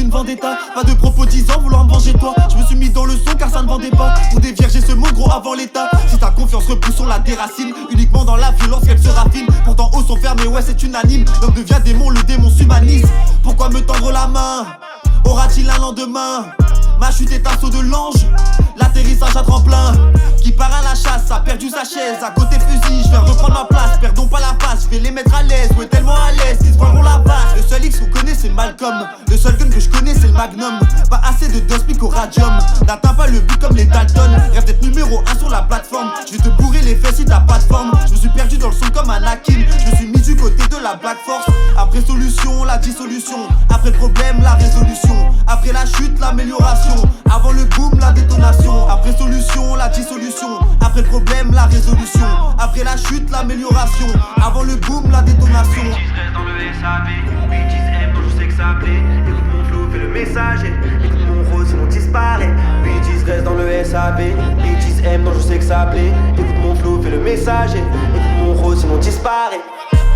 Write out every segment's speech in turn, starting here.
une vendetta. Pas de propos disant vouloir me venger toi. Je me suis mis dans le son car ça ne vendait pas. Pour des vierges j'ai ce mot gros avant l'état. Si t'as confiance repoussons la déracine. Uniquement dans la violence qu'elle se raffine. Pourtant hauts sont fermés ouais c'est unanime. L'homme devient démon, le démon s'humanise. Pourquoi me tendre la main? Aura-t-il un lendemain? Ma chute est un saut de l'ange, l'atterrissage à tremplin. Qui part à la chasse, a perdu sa chaise. À côté fusil, je viens reprendre ma place. Perdons pas la face, je vais les mettre à l'aise. Ouais tellement à l'aise, ils se voleront la base. Le seul X qu'on connaît c'est Malcolm. Le seul gun que je connais c'est le Magnum. Pas assez de dose pique au radium. N'atteins pas le but comme les Dalton. Rêve d'être numéro 1 sur la plateforme. Je vais te bourrer les fesses si t'as pas de forme. Je me suis perdu dans le son comme Anakin. Je me suis mis du côté de la Black Force. Après solution, la dissolution. Après problème, la résolution. Après la chute, l'amélioration. Avant le boom, la détonation. Après solution, la dissolution. Après problème, la résolution. Après la chute, l'amélioration. Avant le boom, la détonation. Bitches reste dans le SAP. Bitches aiment, donc je sais que ça plaît. Écoute mon flow, fais le messager. Écoute mon rose, sinon disparaît. Bitches reste dans le SAP. Bitches aiment, donc je sais que ça plaît. Écoute mon flow, fais le messager. Écoute mon rose, sinon disparaît.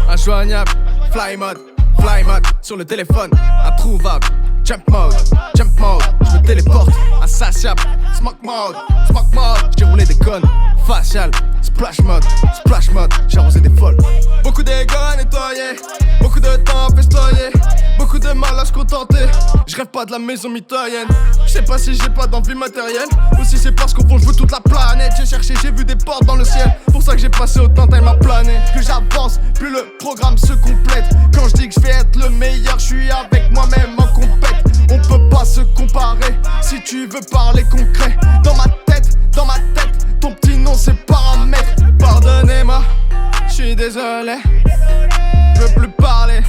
Injoignable, fly mode sur le téléphone, introuvable. Jump mode, je me téléporte, insatiable. Smoke mode, j'ai roulé des connes. Facial, splash mode, j'ai arrosé des folles. Beaucoup d'ego nettoyés, beaucoup de temps festoyé, beaucoup de mal à se contenter. Je rêve pas de la maison mitoyenne. Je sais pas si j'ai pas d'envie matérielle ou si c'est parce qu'au fond je veux toute la planète. J'ai cherché, j'ai vu des portes dans le ciel. Pour ça que j'ai passé autant de time à planer. Plus j'avance, plus le programme se complète. Quand je dis que je vais être le meilleur, je suis avec moi-même en compète. On peut pas se comparer si tu veux parler concret. Dans ma tête, ton petit nom c'est paramètre. Pardonnez-moi, je suis désolé. Je veux plus parler,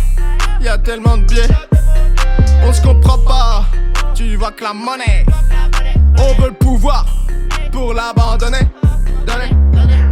y'a tellement de biais. On se comprend pas, tu vois que la monnaie. On veut le pouvoir pour l'abandonner.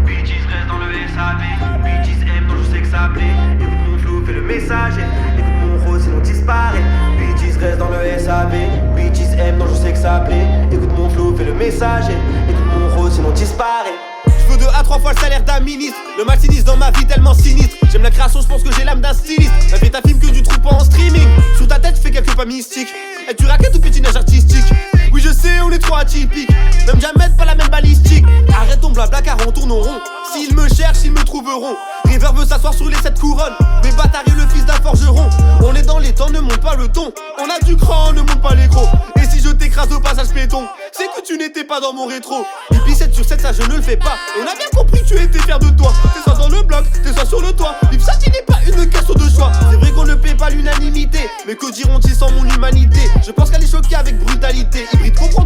Bitches reste dans le SAP. Bitches aiment, donc je sais que ça plaît. Écoute mon flow, fais le messager. Écoute mon rose, sinon disparaît. Bitches reste dans le SAP. Bitches aiment, donc je sais que ça plaît. Écoute mon flow, fais le messager. Écoute mon rose, sinon disparaît. Je veux 2 à 3 fois le salaire d'un ministre. Le mal sinistre dans ma vie tellement sinistre. J'aime la création, je pense que j'ai l'âme d'un styliste. Ma vie ta film que du troupeau en streaming. Sur ta tête, je fais quelques pas mystiques. Et tu raquettes ou patinage artistique. Oui je sais, on est trop atypiques. Même jamais pas la même balistique. Arrête ton blabla car on tourne en rond. S'ils me cherchent, ils me trouveront. River veut s'asseoir sur les 7 couronnes. Mais bâtard est le fils d'un forgeron. On est dans les temps, ne monte pas le ton. On a du cran, ne monte pas les gros. Et si je t'écrase au passage péton, c'est que tu n'étais pas dans mon rétro. Et puis 7 sur 7, ça je ne le fais pas. On a bien compris que tu étais fier de toi. T'es soit dans le bloc, t'es soit sur le toit. Vivre ça qui n'est pas une question de choix. C'est vrai qu'on ne paie pas l'unanimité, mais que diront-ils sans mon humanité? Je pense qu'elle est choquée avec brutalité. Hybride comprend